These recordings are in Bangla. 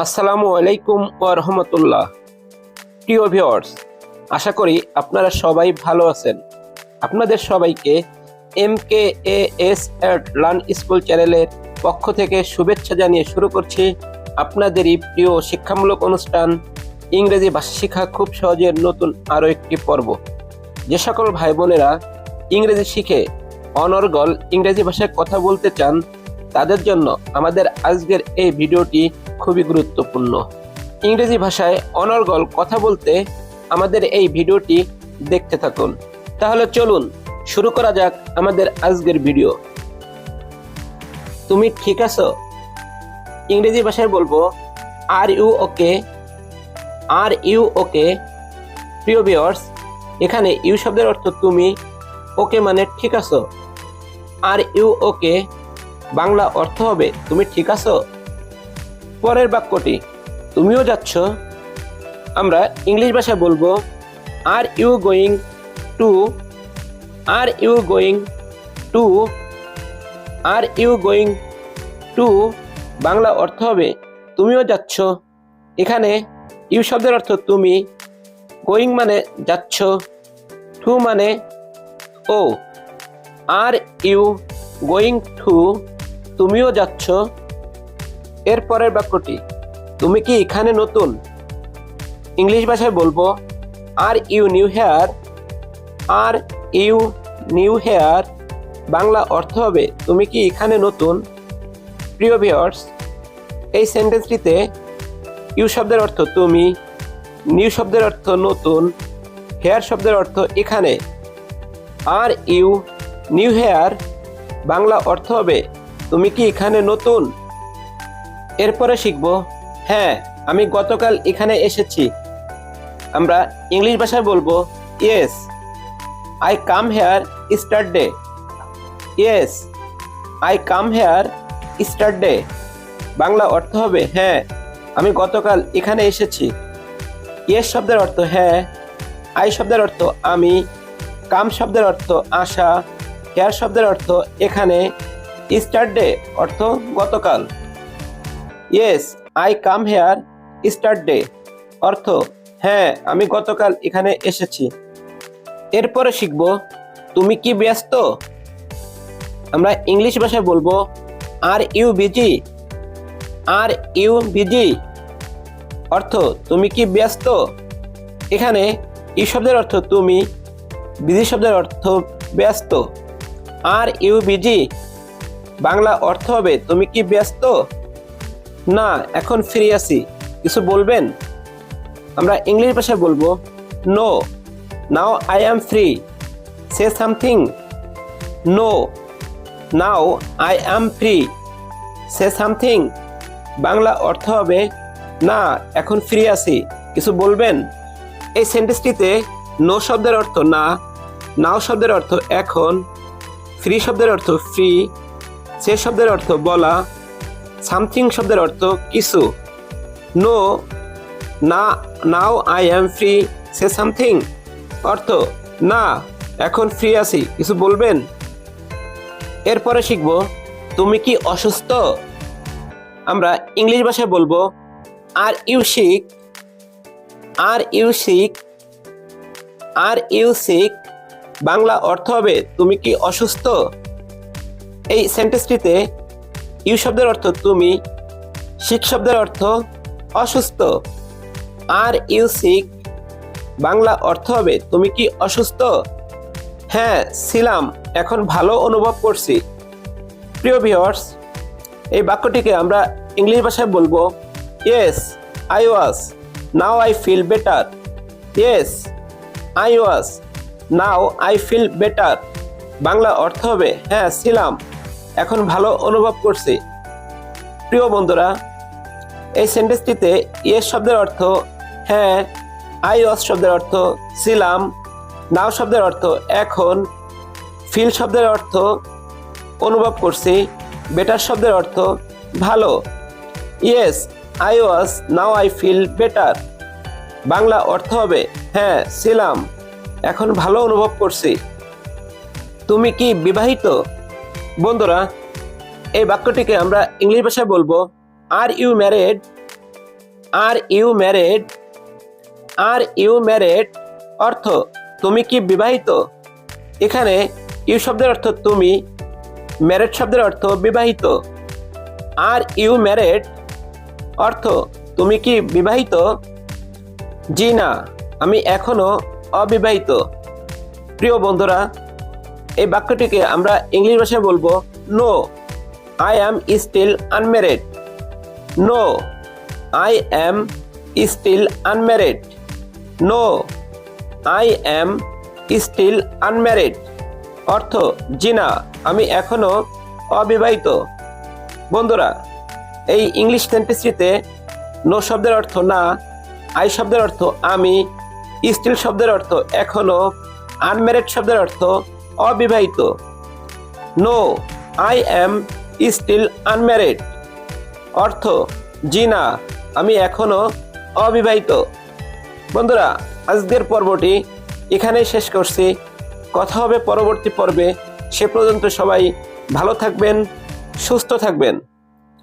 আসসালামু আলাইকুম ওয়া রাহমাতুল্লাহ। প্রিয় ভিউয়ার্স, আশা করি আপনারা সবাই ভালো আছেন। আপনাদের সবাইকে MKAS লার্ন স্কুল চ্যানেলের পক্ষ থেকে শুভেচ্ছা জানিয়ে শুরু করছি আপনাদেরই প্রিয় শিক্ষামূলক অনুষ্ঠান ইংরেজি ভাষা শেখা খুব সহজের নতুন আরও একটি পর্ব। যে সকল ভাই বোনেরা ইংরেজি শিখে অনর্গল ইংরেজি ভাষায় কথা বলতে চান, তাদের জন্য আমাদের আজকের এই ভিডিওটি খুবই গুরুত্বপূর্ণ। ইংরেজি ভাষায় অনর্গল কথা বলতে আমাদের এই ভিডিওটি দেখতে থাকুন। তাহলে চলুন শুরু করা যাক আমাদের আজকের ভিডিও। তুমি ঠিক আছো? ইংরেজি ভাষায় বলবো are you okay, are you okay. প্রিয় ভিউয়ার্স, এখানে ইউ শব্দের অর্থ তুমি, ওকে মানে ঠিক আছো। আর ইউ ওকে বাংলা অর্থ হবে তুমি ঠিক আছো। পরের বাক্যটি তুমিও যাচ্ছ, আমরা ইংলিশ ভাষায় বলবো are you going to, are you going to, are you going to Bangla অর্থ হবে তুমিও যাচ্ছ। এখানে ইউ শব্দের অর্থ তুমি, গোয়িং মানে যাচ্ছ, টু মানে ও। আর ইউ গোয়িং টু তুমিও যাচ্ছ। এর পরের বাক্যটি তুমি কি এখানে নতুন, ইংলিশ ভাষায় বলবো are you new here, are you new here Bangla অর্থ হবে তুমি কি এখানে নতুন। প্রিয় ভিউয়ার্স, এই সেন্টেন্সটিতে ইউ শব্দের অর্থ তুমি, নিউ শব্দের অর্থ নতুন, হেয়ার শব্দের অর্থ এখানে। Are you new here Bangla অর্থ হবে তুমি কি এখানে নতুন। এরপরে শিখব হ্যাঁ আমি গতকাল এখানে এসেছি। আমরা ইংলিশ ভাষায় বলবো yes I come here yesterday, yes I come here yesterday Bangla অর্থ হবে হ্যাঁ আমি গতকাল এখানে এসেছি। ইয়েস শব্দের অর্থ হ্যাঁ, আই শব্দের অর্থ আমি, কাম শব্দের অর্থ আসা, হেয়ার শব্দের অর্থ এখানে, ইস্টারডে অর্থ গতকাল। Yes I come here yesterday অর্থ হ্যাঁ আমি গতকাল এখানে এসেছি। এরপরে শিখব তুমি কি ব্যস্ত। আমরা ইংলিশ ভাষায় বলবো are you busy, are you busy অর্থ তুমি কি ব্যস্ত। এখানে ইউ শব্দের অর্থ তুমি, বিজি শব্দের অর্থ ব্যস্ত। আর ইউ বিজি বাংলা অর্থ হবে তুমি কি ব্যস্ত। না এখন ফ্রি আছি, কিছু বলবেন। আমরা ইংলিশ ভাষায় বলবো no now I am free, say something. No now I am free, say something Bangla অর্থ হবে না এখন ফ্রি আছি, কিছু বলবেন। এই সেন্টেন্সটিতে নো শব্দের অর্থ না, নাও শব্দের অর্থ এখন, ফ্রি শব্দের অর্থ ফ্রি, সে শব্দের অর্থ বলা, সামথিং শব্দের অর্থ কিছু। নো না নাও I am free say something অর্থ না এখন ফ্রি আছি, কিছু বলবেন। এরপরে শিখব তুমি কি অসুস্থ। আমরা ইংলিশ ভাষায় বলবো are you sick, are you sick, are you sick Bangla অর্থ হবে তুমি কি অসুস্থ। এই সেন্টেন্সটিতে ইউ শব্দের অর্থ তুমি, সিক শব্দের অর্থ অসুস্থ। আর ইউ সিক বাংলা অর্থ হবে তুমি কি অসুস্থ। হ্যাঁ ছিলাম, এখন ভালো অনুভব করছি। প্রিয় ভিউয়ার্স, এই বাক্যটিকে আমরা ইংলিশ ভাষায় বলবো yes I was now I feel better, yes I was now I feel better Bangla অর্থ হবে হ্যাঁ ছিলাম, এখন ভালো অনুভব করছি। প্রিয় বন্ধুরা, এই সেন্টেন্সটিতে ইয়েস শব্দের অর্থ হ্যাঁ, আই ওয়াজ শব্দের অর্থ ছিলাম, নাও শব্দের অর্থ এখন, ফিল শব্দের অর্থ অনুভব করছি, বেটার শব্দের অর্থ ভালো। Yes I was now I feel better Bangla অর্থ হবে হ্যাঁ ছিলাম, এখন ভালো অনুভব করছি। তুমি কি বিবাহিত। বন্ধুরা, এই বাক্যটিকে আমরা ইংলিশ ভাষায় বলবো are you married, are you married? Are you married অর্থ তুমি কি বিবাহিত? এখানে ইউ শব্দের অর্থ তুমি, ম্যারিড শব্দের অর্থ বিবাহিত। আর ইউ ম্যারিড অর্থ তুমি কি বিবাহিত? জি না, আমি এখনো অবিবাহিত। প্রিয় বন্ধুরা, এই বাক্যটিকে আমরা ইংলিশ ভাষায় বলবো no I am still unmarried. No I am still unmarried. No I am still unmarried অর্থ জি না, আমি এখনো অবিবাহিত। বন্ধুরা, এই ইংলিশ সেন্টেন্সটিতে নো শব্দের অর্থ না, আই শব্দের অর্থ আমি, স্টিল শব্দের অর্থ এখনো, আনম্যারিড শব্দের অর্থ অবিবাহিত। No I am still unmarried অর্থ জি না, আমি এখনো অবিবাহিত। বন্ধুরা, আজকের পর্বটি এখানেই শেষ করছি। কথা হবে পরবর্তী পর্বে। সে পর্যন্ত সবাই ভালো থাকবেন, সুস্থ থাকবেন।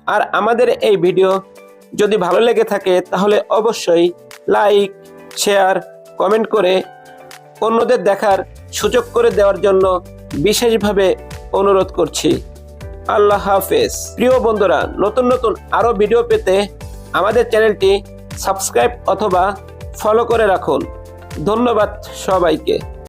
আর আমাদের এই ভিডিও যদি ভালো লেগে থাকে তাহলে অবশ্যই লাইক, শেয়ার, কমেন্ট করে অন্যদের দেখার সুযোগ করে দেওয়ার জন্য বিশেষভাবে অনুরোধ করছি। আল্লাহ হাফেজ। প্রিয় বন্ধুরা, নতুন নতুন আরও ভিডিও পেতে আমাদের চ্যানেলটি সাবস্ক্রাইব অথবা ফলো করে রাখুন। ধন্যবাদ সবাইকে।